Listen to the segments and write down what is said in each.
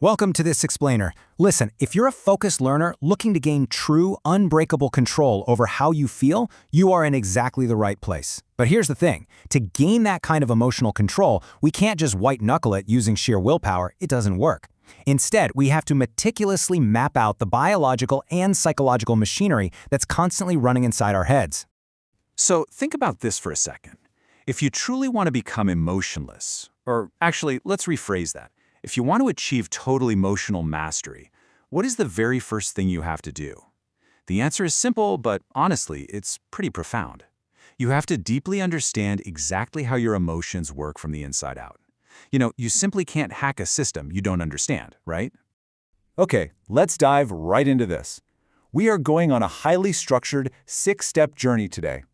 Welcome to this explainer. Listen, if you're a focused learner looking to gain true, unbreakable control over how you feel, you are in exactly the right place. But here's the thing. To gain that kind of emotional control, we can't just white-knuckle it using sheer willpower. It doesn't work. Instead, we have to meticulously map out the biological and psychological machinery that's constantly running inside our heads. So think about this for a second. If you truly want to become emotionless, or actually, let's rephrase that. If you want to achieve total emotional mastery, what is the very first thing you have to do? The answer is simple, but honestly, it's pretty profound. You have to deeply understand exactly how your emotions work from the inside out. You simply can't hack a system you don't understand, right? Okay, let's dive right into this. We are going on a highly structured, 6-step journey today.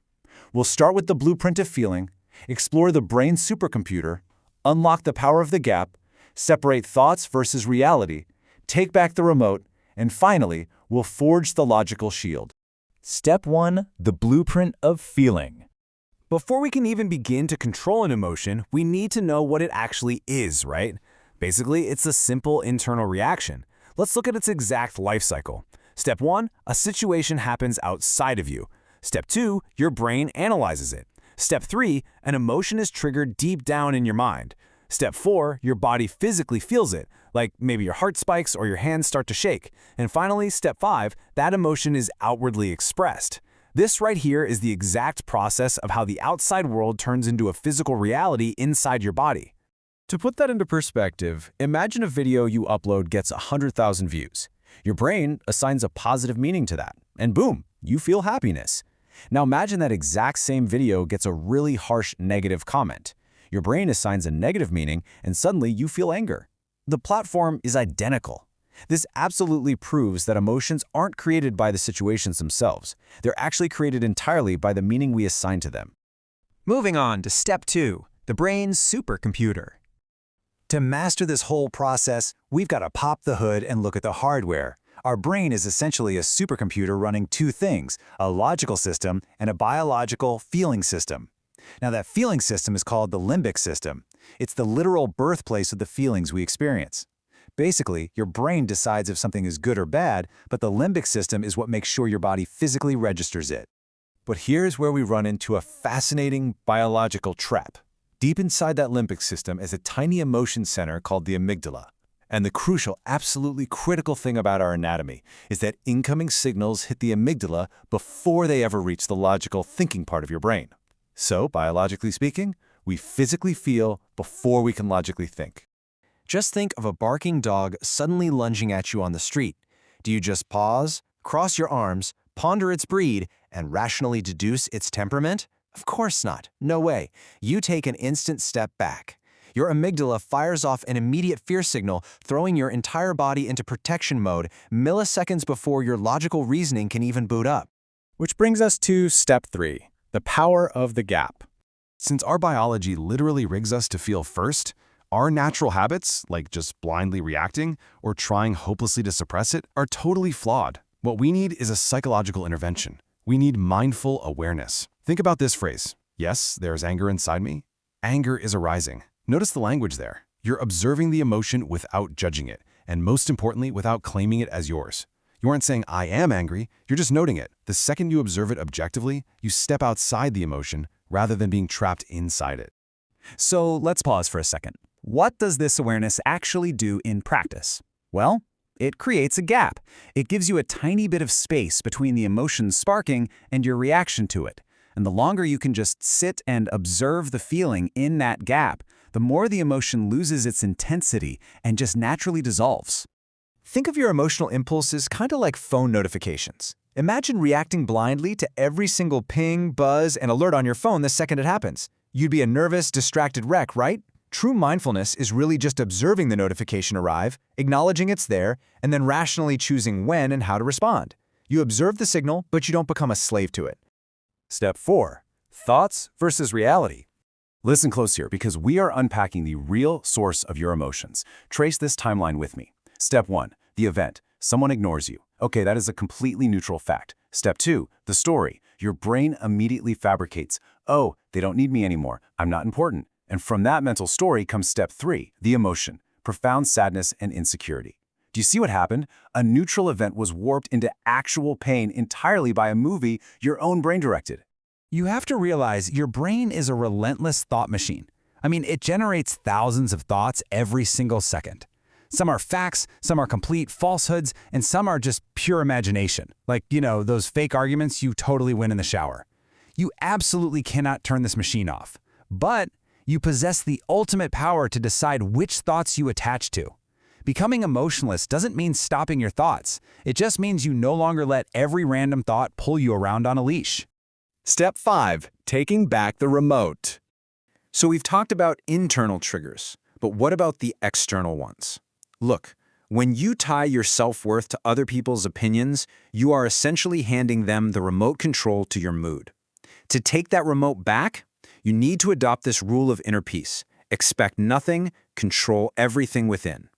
We'll start with the blueprint of feeling, explore the brain supercomputer, unlock the power of the gap, separate thoughts versus reality, take back the remote, and finally, we'll forge the logical shield. Step 1. The blueprint of feeling. Before we can even begin to control an emotion, we need to know what it actually is, right? Basically, it's a simple internal reaction. Let's look at its exact life cycle. Step 1, a situation happens outside of you. Step 2, your brain analyzes it. Step 3, an emotion is triggered deep down in your mind. Step 4, your body physically feels it, like maybe your heart spikes or your hands start to shake. And finally, step 5, that emotion is outwardly expressed. This right here is the exact process of how the outside world turns into a physical reality inside your body. To put that into perspective, imagine a video you upload gets 100,000 views. Your brain assigns a positive meaning to that, and boom, you feel happiness. Now imagine that exact same video gets a really harsh negative comment. Your brain assigns a negative meaning, and suddenly you feel anger. The platform is identical. This absolutely proves that emotions aren't created by the situations themselves. They're actually created entirely by the meaning we assign to them. Moving on to step 2, the brain's supercomputer. To master this whole process, we've got to pop the hood and look at the hardware. Our brain is essentially a supercomputer running two things, a logical system and a biological feeling system. Now, that feeling system is called the limbic system. It's the literal birthplace of the feelings we experience. Basically, your brain decides if something is good or bad, but the limbic system is what makes sure your body physically registers it. But here's where we run into a fascinating biological trap. Deep inside that limbic system is a tiny emotion center called the amygdala. And the crucial, absolutely critical thing about our anatomy is that incoming signals hit the amygdala before they ever reach the logical thinking part of your brain. So, biologically speaking, we physically feel before we can logically think. Just think of a barking dog suddenly lunging at you on the street. Do you just pause, cross your arms, ponder its breed, and rationally deduce its temperament? Of course not. No way. You take an instant step back. Your amygdala fires off an immediate fear signal, throwing your entire body into protection mode milliseconds before your logical reasoning can even boot up. Which brings us to step 3, the power of the gap. Since our biology literally rigs us to feel first, our natural habits, like just blindly reacting or trying hopelessly to suppress it, are totally flawed. What we need is a psychological intervention. We need mindful awareness. Think about this phrase. Yes, there's anger inside me. Anger is arising. Notice the language there. You're observing the emotion without judging it, and most importantly, without claiming it as yours. You aren't saying, I am angry, you're just noting it. The second you observe it objectively, you step outside the emotion rather than being trapped inside it. So let's pause for a second. What does this awareness actually do in practice? Well, it creates a gap. It gives you a tiny bit of space between the emotion sparking and your reaction to it. And the longer you can just sit and observe the feeling in that gap, the more the emotion loses its intensity and just naturally dissolves. Think of your emotional impulses kind of like phone notifications. Imagine reacting blindly to every single ping, buzz, and alert on your phone the second it happens. You'd be a nervous, distracted wreck, right? True mindfulness is really just observing the notification arrive, acknowledging it's there, and then rationally choosing when and how to respond. You observe the signal, but you don't become a slave to it. Step 4, thoughts versus reality. Listen close here because we are unpacking the real source of your emotions. Trace this timeline with me. Step 1, the event. Someone ignores you. Okay, that is a completely neutral fact. Step 2, the story. Your brain immediately fabricates, oh, they don't need me anymore. I'm not important. And from that mental story comes step 3, the emotion. profound sadness and insecurity. Do you see what happened? A neutral event was warped into actual pain entirely by a movie your own brain directed. You have to realize your brain is a relentless thought machine. I mean, it generates thousands of thoughts every single second. Some are facts, some are complete falsehoods, and some are just pure imagination. Like, those fake arguments you totally win in the shower. You absolutely cannot turn this machine off. But you possess the ultimate power to decide which thoughts you attach to. Becoming emotionless doesn't mean stopping your thoughts. It just means you no longer let every random thought pull you around on a leash. Step 5. Taking back the remote. So we've talked about internal triggers, but what about the external ones? Look, when you tie your self-worth to other people's opinions, you are essentially handing them the remote control to your mood. To take that remote back, you need to adopt this rule of inner peace. Expect nothing, control everything within.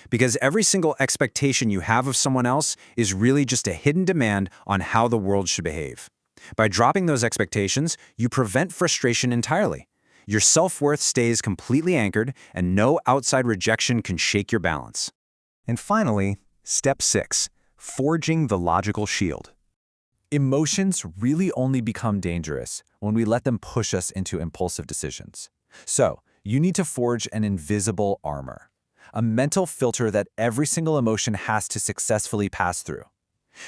Because every single expectation you have of someone else is really just a hidden demand on how the world should behave. By dropping those expectations, you prevent frustration entirely. Your self-worth stays completely anchored, and no outside rejection can shake your balance. And finally, step 6, forging the logical shield. Emotions really only become dangerous when we let them push us into impulsive decisions. So, you need to forge an invisible armor, a mental filter that every single emotion has to successfully pass through.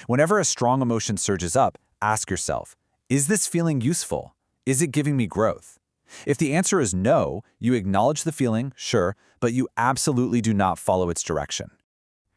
Whenever a strong emotion surges up, ask yourself, is this feeling useful? Is it giving me growth? If the answer is no, you acknowledge the feeling, sure, but you absolutely do not follow its direction.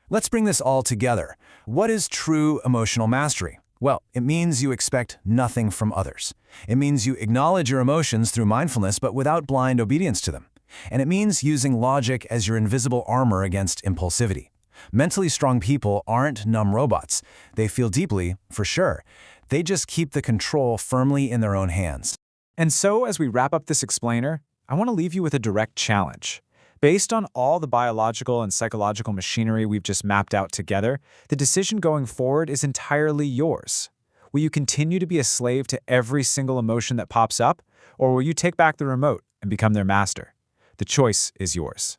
Let's bring this all together. What is true emotional mastery? Well, it means you expect nothing from others. It means you acknowledge your emotions through mindfulness but without blind obedience to them. And it means using logic as your invisible armor against impulsivity. Mentally strong people aren't numb robots. They feel deeply, for sure. They just keep the control firmly in their own hands. And so, as we wrap up this explainer, I want to leave you with a direct challenge. Based on all the biological and psychological machinery we've just mapped out together, the decision going forward is entirely yours. Will you continue to be a slave to every single emotion that pops up, or will you take back the remote and become their master? The choice is yours.